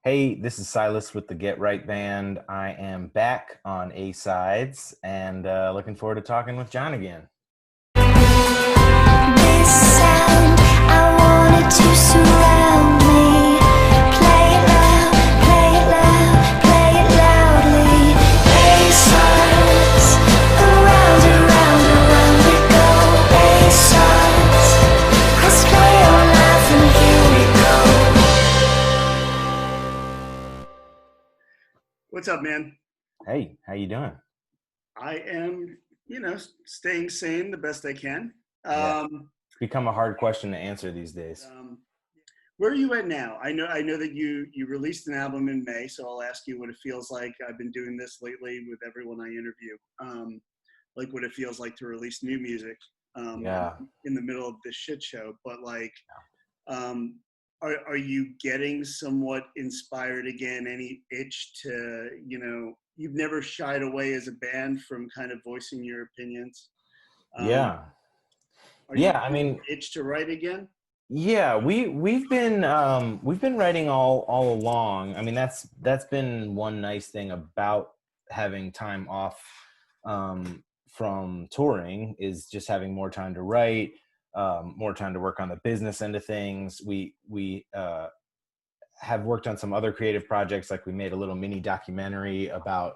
Hey, this is Silas with the Get Right Band. I am back on A-Sides and looking forward to talking with John again. This sound, I want it to surround me. Play it loud, play it loud, play it loudly. A-sides, around we go. A-sides, let's play our life and here we go. What's up, man? Hey, how you doing? I am, staying sane the best I can. Yeah. It's become a hard question to answer these days. Where are you at now? I know that you released an album in May, so I'll ask you what it feels like. I've been doing this lately with everyone I interview, like what it feels like to release new music Yeah. in the middle of this shit show. But are you getting somewhat inspired again? Any itch to, you've never shied away as a band from kind of voicing your opinions. Yeah. Are you Yeah, I mean, itch to write again? yeah, we've been writing all along. I mean, that's been one nice thing about having time off from touring is just having more time to write, more time to work on the business end of things. We have worked on some other creative projects, like we made a little mini documentary about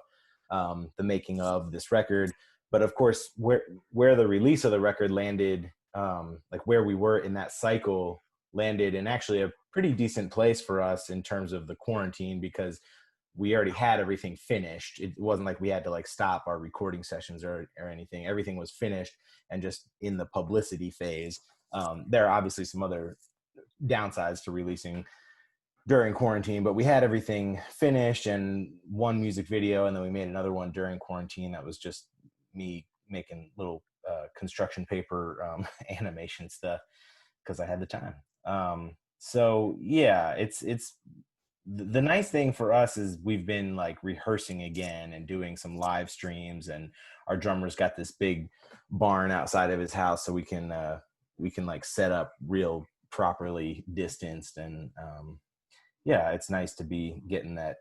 the making of this record. But of course, where the release of the record landed, like where we were in that cycle, landed in actually a pretty decent place for us in terms of the quarantine, because we already had everything finished. It wasn't like we had to like stop our recording sessions or anything. Everything was finished and just in the publicity phase. There are obviously some other downsides to releasing during quarantine, but we had everything finished and one music video, and then we made another one during quarantine that was just me making little construction paper animation stuff because I had the time. So yeah, it's the nice thing for us is we've been like rehearsing again and doing some live streams, and our drummer's got this big barn outside of his house, so we can like set up real properly distanced, and yeah, it's nice to be getting that.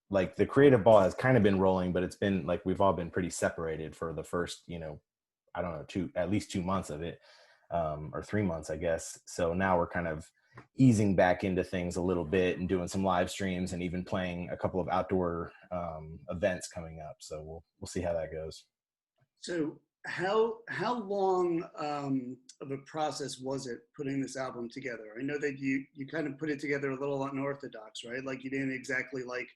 Like the creative ball has kind of been rolling, but it's been like we've all been pretty separated for the first, I don't know, at least 2 months of it, or 3 months, I guess. So now we're kind of easing back into things a little bit and doing some live streams and even playing a couple of outdoor events coming up. So we'll see how that goes. So how long of a process was it putting this album together? I know that you kind of put it together a little unorthodox, right? Like you didn't exactly like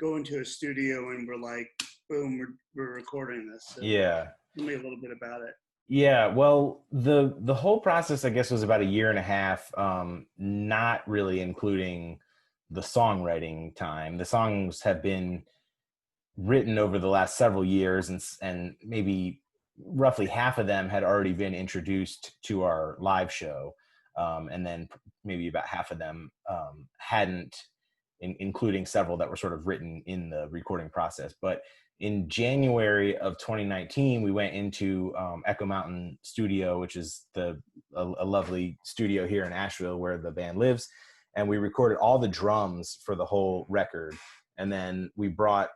go into a studio and we're like, boom, we're recording this. So Yeah. tell me a little bit about it. Yeah, well, the whole process, I guess, was about a year and a half, not really including the songwriting time. The songs have been written over the last several years, and maybe roughly half of them had already been introduced to our live show, and then maybe about half of them hadn't, including several that were sort of written in the recording process. But in January of 2019, we went into Echo Mountain Studio, which is a lovely studio here in Asheville where the band lives, and we recorded all the drums for the whole record. And then we brought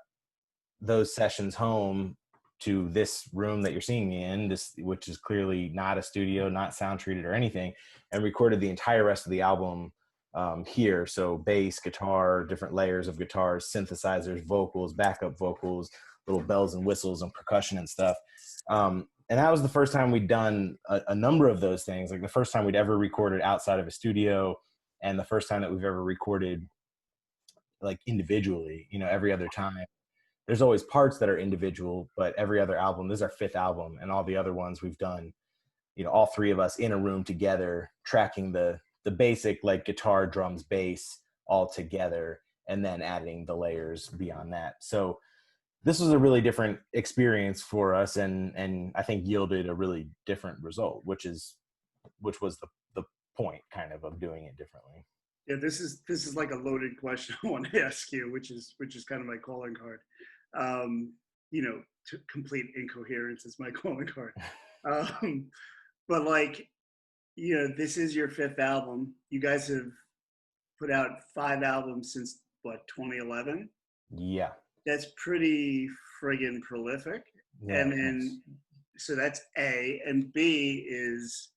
those sessions home to this room that you're seeing me in, which is clearly not a studio, not sound treated or anything, and recorded the entire rest of the album here. So bass, guitar, different layers of guitars, synthesizers, vocals, backup vocals, little bells and whistles and percussion and stuff. And that was the first time we'd done a number of those things. Like the first time we'd ever recorded outside of a studio, and the first time that we've ever recorded like individually. Every other time there's always parts that are individual, but every other album, this is our fifth album, and all the other ones we've done, all three of us in a room together, tracking the basic like guitar, drums, bass all together, and then adding the layers beyond that. So this was a really different experience for us, and I think yielded a really different result, which was the point kind of doing it differently. Yeah, this is like a loaded question I want to ask you, which is kind of my calling card. To complete incoherence is my calling card. But like, this is your fifth album. You guys have put out 5 albums since what, 2011? Yeah. That's pretty friggin' prolific. Yeah. And Thanks. then, so that's A. And B is,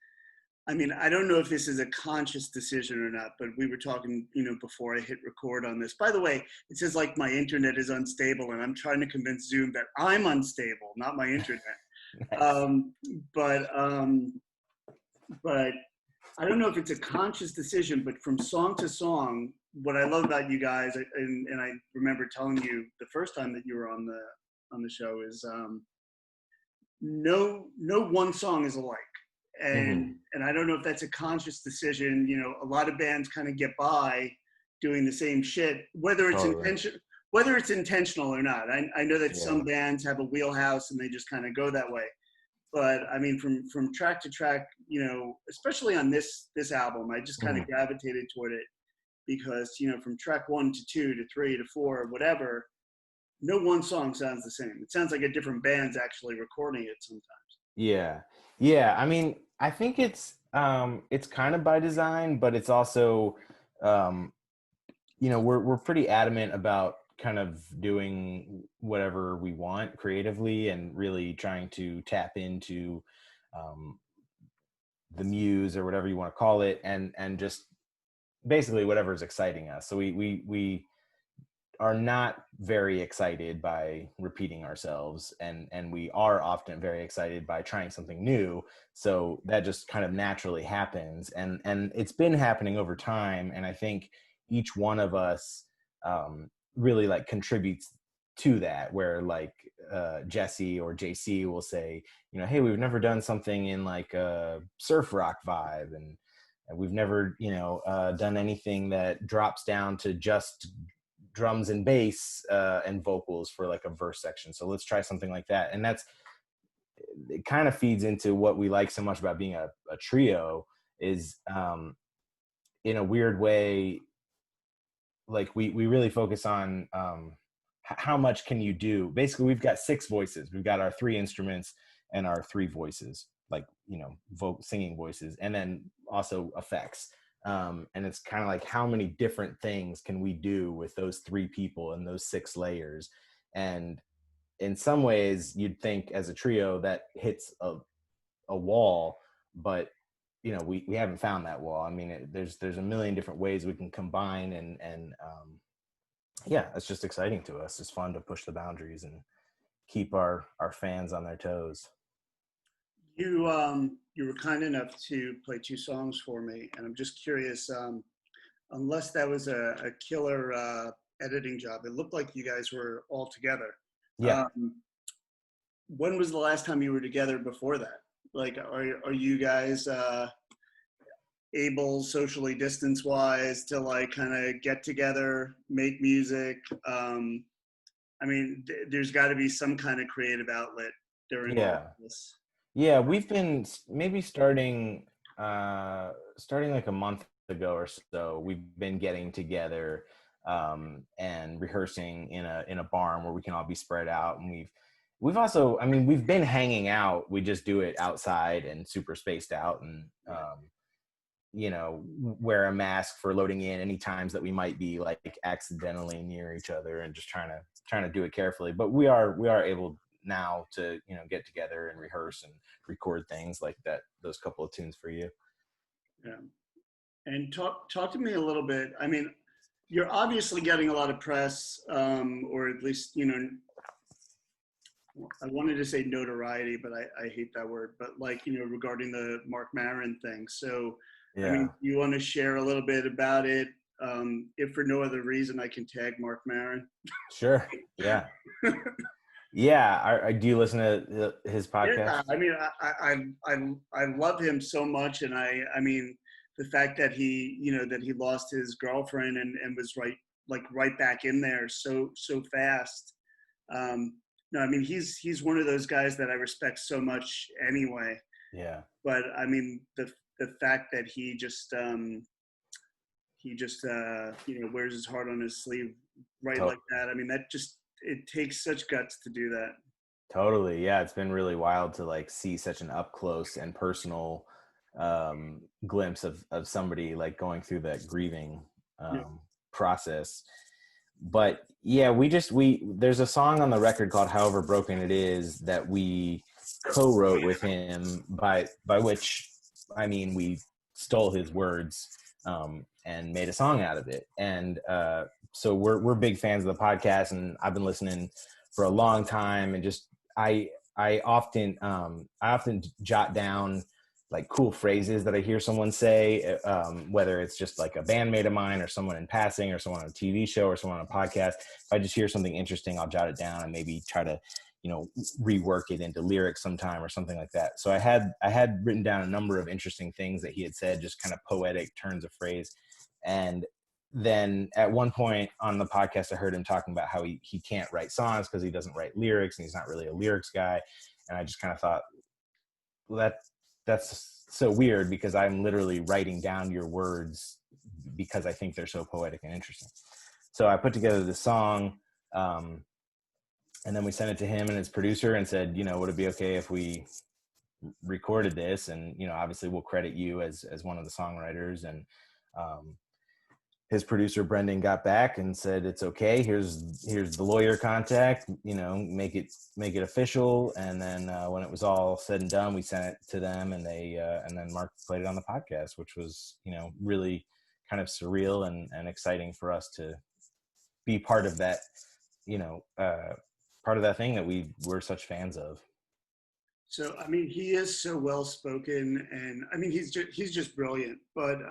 I mean, I don't know if this is a conscious decision or not, but we were talking, before I hit record on this. By the way, it says like my internet is unstable, and I'm trying to convince Zoom that I'm unstable, not my internet. Nice. Um, but but I don't know if it's a conscious decision, but from song to song, what I love about you guys, and I remember telling you the first time that you were on the show, is no one song is alike. And I don't know if that's a conscious decision. A lot of bands kind of get by doing the same shit, whether it's intentional or not. I know that some bands have a wheelhouse and they just kind of go that way. But I mean, from track to track, especially on this album, I just kind of gravitated toward it because, from track 1 to 2 to 3 to 4, whatever, no one song sounds the same. It sounds like a different band's actually recording it sometimes. Yeah. Yeah. I mean, I think it's kind of by design, but it's also, we're pretty adamant about kind of doing whatever we want creatively and really trying to tap into the muse or whatever you want to call it, and just basically whatever is exciting us. So we are not very excited by repeating ourselves, and we are often very excited by trying something new. So that just kind of naturally happens, and it's been happening over time. And I think each one of us really like contributes to that, where like Jesse or JC will say, hey, we've never done something in like a surf rock vibe, and we've never done anything that drops down to just drums and bass and vocals for like a verse section. So let's try something like that. And it kind of feeds into what we like so much about being a trio is in a weird way, like we really focus on how much can you do. Basically, we've got 6 voices. We've got our 3 instruments and our 3 voices, like, singing voices, and then also effects. And it's kind of like, how many different things can we do with those 3 people and those 6 layers? And in some ways you'd think as a trio that hits a wall, but we haven't found that wall. I mean, there's a million different ways we can combine, and yeah, it's just exciting to us. It's fun to push the boundaries and keep our fans on their toes. You were kind enough to play 2 songs for me, and I'm just curious, unless that was a killer editing job, it looked like you guys were all together. Yeah. When was the last time you were together before that? Like, are you guys able, socially distance wise, to like kind of get together, make music? I mean, there's got to be some kind of creative outlet during all of this. Yeah, we've been maybe starting like a month ago or so. We've been getting together and rehearsing in a barn where we can all be spread out. And we've also, I mean, we've been hanging out. We just do it outside and super spaced out, and wear a mask for loading in any times that we might be like accidentally near each other, and just trying to do it carefully. But we are able now to get together and rehearse and record things like that, those couple of tunes for you. Yeah. And talk to me a little bit. I mean, you're obviously getting a lot of press, or at least, I wanted to say notoriety, but I hate that word, but like, regarding the Mark Maron thing. So, yeah. I mean, you want to share a little bit about it? If for no other reason, I can tag Mark Maron. Sure. Yeah. Yeah. Do you listen to his podcast? Yeah, I mean, I love him so much. And I mean, the fact that he lost his girlfriend and was right back in there so fast. No, I mean, he's one of those guys that I respect so much anyway. Yeah. But I mean, the fact that he just wears his heart on his sleeve like that. I mean, it takes such guts to do that. Totally. Yeah. It's been really wild to like see such an up close and personal glimpse of somebody like going through that grieving Yeah. process. But yeah, there's a song on the record called However Broken It Is that we co-wrote with him, by which I mean we stole his words and made a song out of it. And so we're big fans of the podcast, and I've been listening for a long time, and just I often jot down like cool phrases that I hear someone say, whether it's just like a bandmate of mine or someone in passing or someone on a TV show or someone on a podcast. If I just hear something interesting, I'll jot it down and maybe try to, rework it into lyrics sometime or something like that. So I had written down a number of interesting things that he had said, just kind of poetic turns of phrase. And then at one point on the podcast, I heard him talking about how he can't write songs because he doesn't write lyrics and he's not really a lyrics guy. And I just kind of thought, well, that's so weird, because I'm literally writing down your words because I think they're so poetic and interesting. So I put together this song, and then we sent it to him and his producer and said, would it be okay if we recorded this? And, obviously we'll credit you as one of the songwriters. And his producer Brendan got back and said, it's okay. Here's the lawyer contact, make it official. And then when it was all said and done, we sent it to them, and and then Mark played it on the podcast, which was, really kind of surreal and exciting for us to be part of that, part of that thing that we're such fans of. So, I mean, he is so well spoken, and I mean, he's just brilliant. But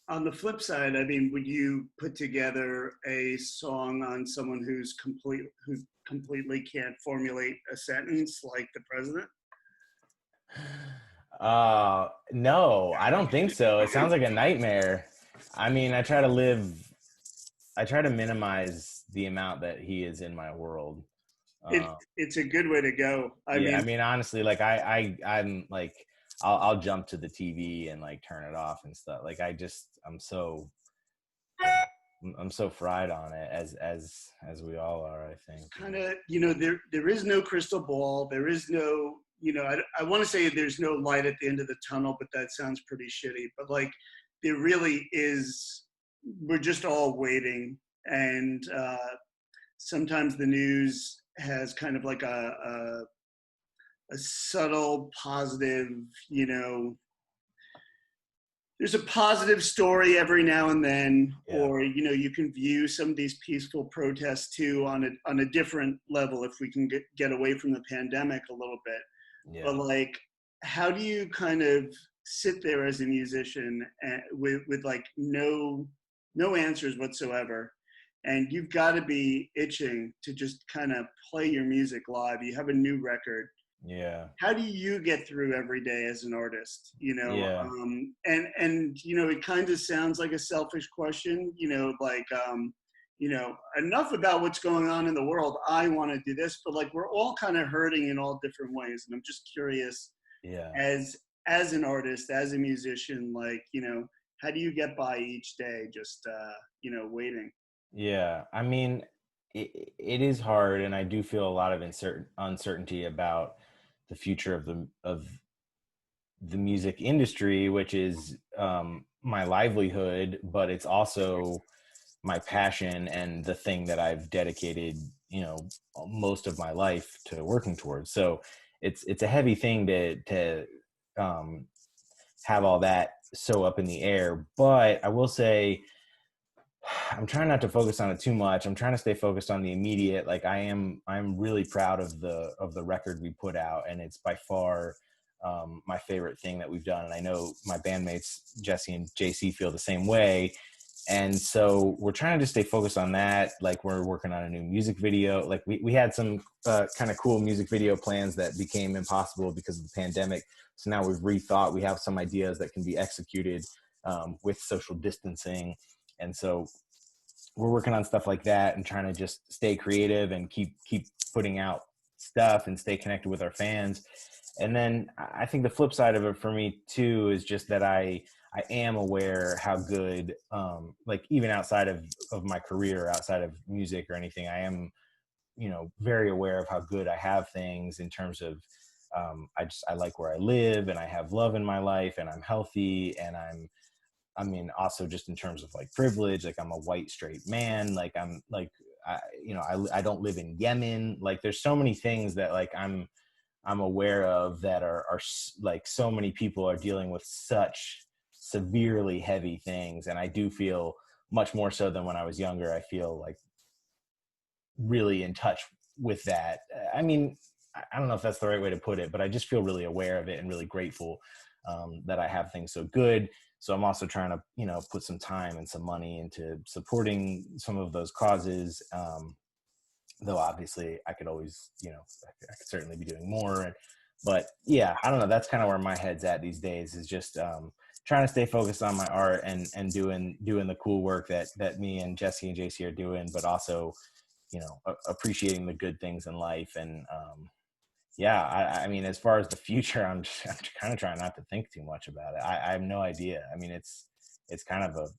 on the flip side, I mean, would you put together a song on someone who completely can't formulate a sentence like the president? No, I don't think so. It sounds like a nightmare. I mean, I try to minimize the amount that he is in my world. It's a good way to go. I mean, honestly, like I'm like, I'll jump to the TV and like turn it off and stuff. Like I'm so fried on it, as we all are, I think. Kind of, there is no crystal ball. There is no, I want to say there's no light at the end of the tunnel, but that sounds pretty shitty. But like, there really is. We're just all waiting, and sometimes the news has kind of like a subtle positive, there's a positive story every now and then, yeah. Or, you can view some of these peaceful protests too on a different level if we can get away from the pandemic a little bit. Yeah. But like, how do you kind of sit there as a musician with like no answers whatsoever? And you've got to be itching to just kind of play your music live. You have a new record. Yeah. How do you get through every day as an artist? Yeah. And it kind of sounds like a selfish question, enough about what's going on in the world. I want to do this, but like, we're all kind of hurting in all different ways. And I'm just curious, yeah, as an artist, as a musician, like, how do you get by each day just, waiting? Yeah. I mean, it is hard, and I do feel a lot of uncertainty about the future of the music industry, which is my livelihood, but it's also my passion and the thing that I've dedicated, most of my life to working towards. So it's a heavy thing to have all that so up in the air. But I will say, I'm trying not to focus on it too much. I'm trying to stay focused on the immediate. Like I'm really proud of the record we put out, and it's by far my favorite thing that we've done. And I know my bandmates Jesse and JC feel the same way. And so we're trying to just stay focused on that. Like, we're working on a new music video. Like we had some kind of cool music video plans that became impossible because of the pandemic. So now we've rethought. We have some ideas that can be executed with social distancing. And so we're working on stuff like that and trying to just stay creative and keep putting out stuff and stay connected with our fans. And then I think the flip side of it for me too is just that I am aware how good, like even outside of my career, outside of music or anything, I am, very aware of how good I have things in terms of, I like where I live, and I have love in my life, and I'm healthy, and I mean, also just in terms of like privilege, like I'm a white straight man, like I'm like, I don't live in Yemen. Like there's so many things that like I'm aware of that are like so many people are dealing with such severely heavy things. And I do feel much more so than when I was younger. I feel like really in touch with that. I mean, I don't know if that's the right way to put it, but I just feel really aware of it and really grateful that I have things so good. So I'm also trying to, put some time and some money into supporting some of those causes. Though obviously I could always, I could certainly be doing more. But yeah, I don't know. That's kind of where my head's at these days, is just trying to stay focused on my art and doing the cool work that me and Jesse and JC are doing, but also, appreciating the good things in life. And yeah, I mean, as far as the future, I'm kind of trying not to think too much about it. I have no idea. I mean, it's kind of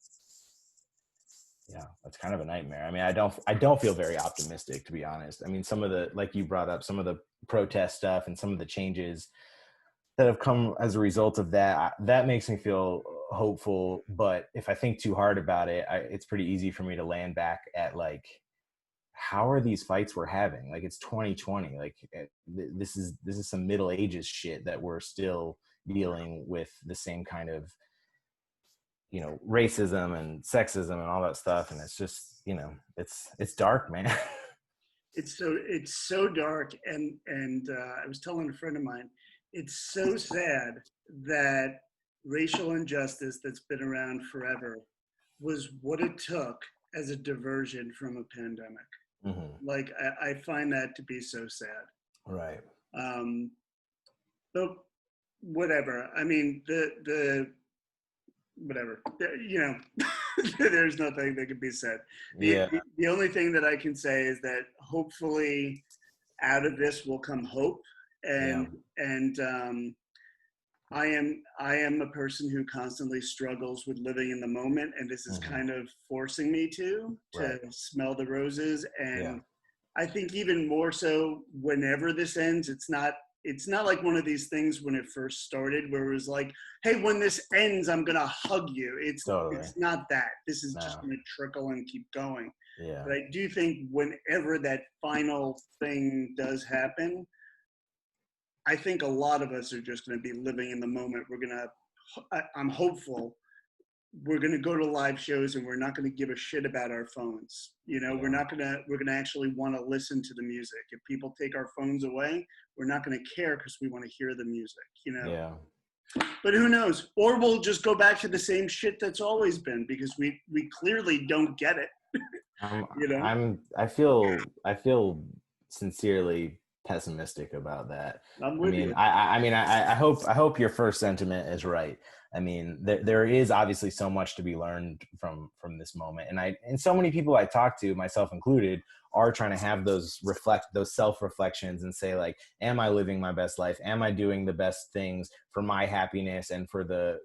it's kind of a nightmare. I mean, I don't feel very optimistic, to be honest. I mean, some of the, like you brought up, some of the protest stuff and some of the changes that have come as a result of that, that makes me feel hopeful. But if I think too hard about it, it's pretty easy for me to land back at like, how are these fights we're having? Like, it's 2020. Like, this is some Middle Ages shit that we're still dealing with, the same kind of, racism and sexism and all that stuff. And it's just, it's dark, man. It's so dark. And I was telling a friend of mine, it's so sad that racial injustice that's been around forever was what it took as a diversion from a pandemic. Mm-hmm. Like, I find that to be so sad. Right. But whatever. I mean, the whatever, there's nothing that can be said. The only thing that I can say is that hopefully out of this will come hope. And I am a person who constantly struggles with living in the moment, and this is kind of forcing me to smell the roses. And I think even more so whenever this ends, it's not like one of these things when it first started where it was like, hey, when this ends, I'm gonna hug you. It's not that. This is just gonna trickle and keep going. Yeah. But I do think whenever that final thing does happen, I think a lot of us are just gonna be living in the moment. I'm hopeful we're going to go to live shows and we're not going to give a shit about our phones. We're going to actually want to listen to the music. If people take our phones away, we're not going to care because we want to hear the music, Yeah. But who knows? Or we'll just go back to the same shit that's always been, because we clearly don't get it. I feel sincerely pessimistic about that. I hope your first sentiment is right. I mean, there is obviously so much to be learned from this moment. And so many people I talk to, myself included, are trying to have those self-reflections and say, like, am I living my best life? Am I doing the best things for my happiness and for the,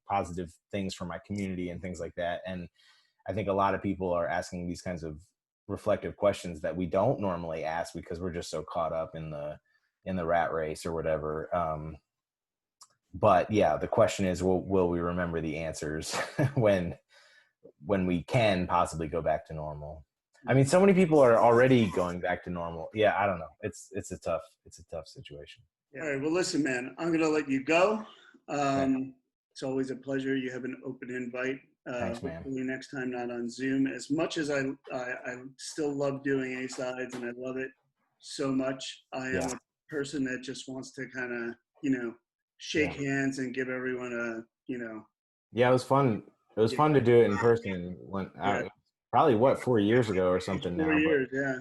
positive things for my community and things like that? And I think a lot of people are asking these kinds of reflective questions that we don't normally ask because we're just so caught up in the rat race or whatever. But yeah, the question is, will we remember the answers when we can possibly go back to normal? I mean, so many people are already going back to normal. Yeah, I don't know. It's a tough situation. All right. Well, listen, man, I'm going to let you go. Okay. It's always a pleasure. You have an open invite. Thanks, man. Hopefully next time not on Zoom. As much as I still love doing A-sides and I love it so much, I am a person that just wants to kind of, shake hands and give everyone a, Yeah, it was fun. It was fun to do it in person when probably 4 years ago or something now. 4 years, yeah.